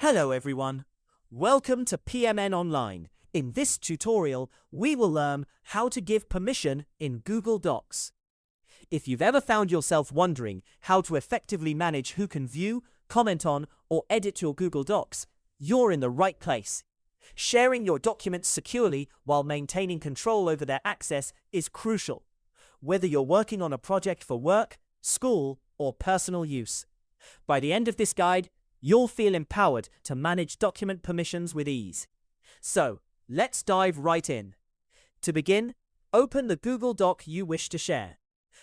Hello everyone, welcome to PMN Online. In this tutorial, we will learn how to give permission in Google Docs. If you've ever found yourself wondering how to effectively manage who can view, comment on, or edit your Google Docs, you're in the right place. Sharing your documents securely while maintaining control over their access is crucial, whether you're working on a project for work, school, or personal use. By the end of this guide, you'll feel empowered to manage document permissions with ease. So, let's dive right in. To begin, open the Google Doc you wish to share.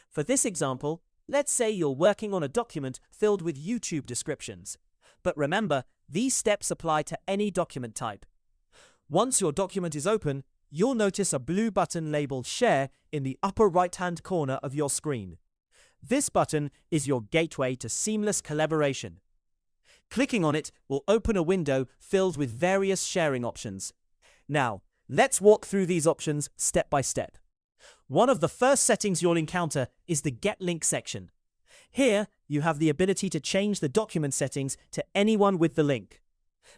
For this example, let's say you're working on a document filled with YouTube descriptions. But remember, these steps apply to any document type. Once your document is open, you'll notice a blue button labeled Share in the upper right-hand corner of your screen. This button is your gateway to seamless collaboration. Clicking on it will open a window filled with various sharing options. Now, let's walk through these options step by step. One of the first settings you'll encounter is the Get Link section. Here, you have the ability to change the document settings to anyone with the link.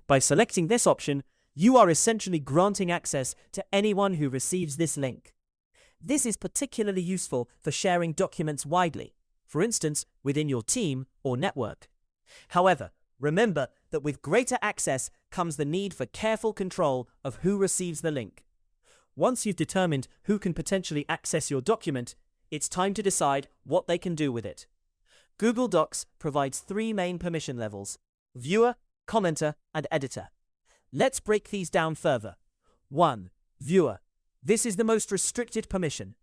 By selecting this option, you are essentially granting access to anyone who receives this link. This is particularly useful for sharing documents widely, for instance, within your team or network. However, remember that with greater access comes the need for careful control of who receives the link. Once you've determined who can potentially access your document, it's time to decide what they can do with it. Google Docs provides three main permission levels: viewer, commenter, and editor. Let's break these down further. 1. Viewer. This is the most restricted permission.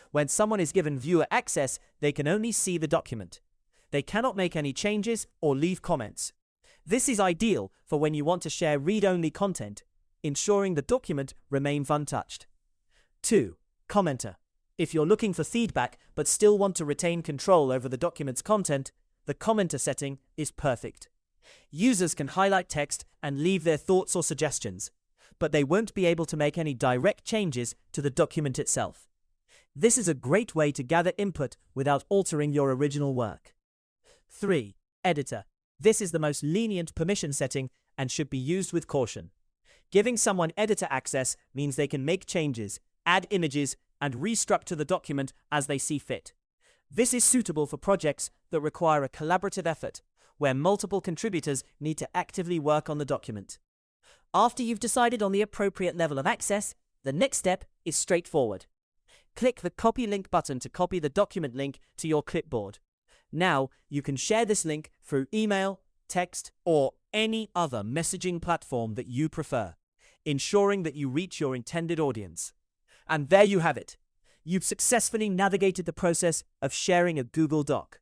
When someone is given viewer access, they can only see the document. They cannot make any changes or leave comments. This is ideal for when you want to share read-only content, ensuring the document remains untouched. 2. Commenter. If you're looking for feedback but still want to retain control over the document's content, the commenter setting is perfect. Users can highlight text and leave their thoughts or suggestions, but they won't be able to make any direct changes to the document itself. This is a great way to gather input without altering your original work. 3. Editor. This is the most lenient permission setting and should be used with caution. Giving someone editor access means they can make changes, add images, and restructure the document as they see fit. This is suitable for projects that require a collaborative effort, where multiple contributors need to actively work on the document. After you've decided on the appropriate level of access, the next step is straightforward. Click the Copy Link button to copy the document link to your clipboard. Now, you can share this link through email, text, or any other messaging platform that you prefer, ensuring that you reach your intended audience. And there you have it. You've successfully navigated the process of sharing a Google Doc.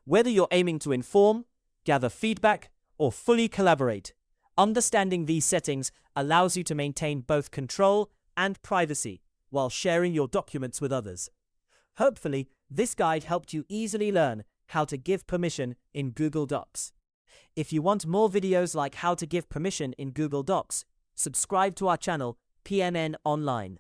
Whether you're aiming to inform, gather feedback, or fully collaborate, understanding these settings allows you to maintain both control and privacy while sharing your documents with others. Hopefully, this guide helped you easily learn how to give permission in Google Docs. If you want more videos like how to give permission in Google Docs, subscribe to our channel, PMN Online.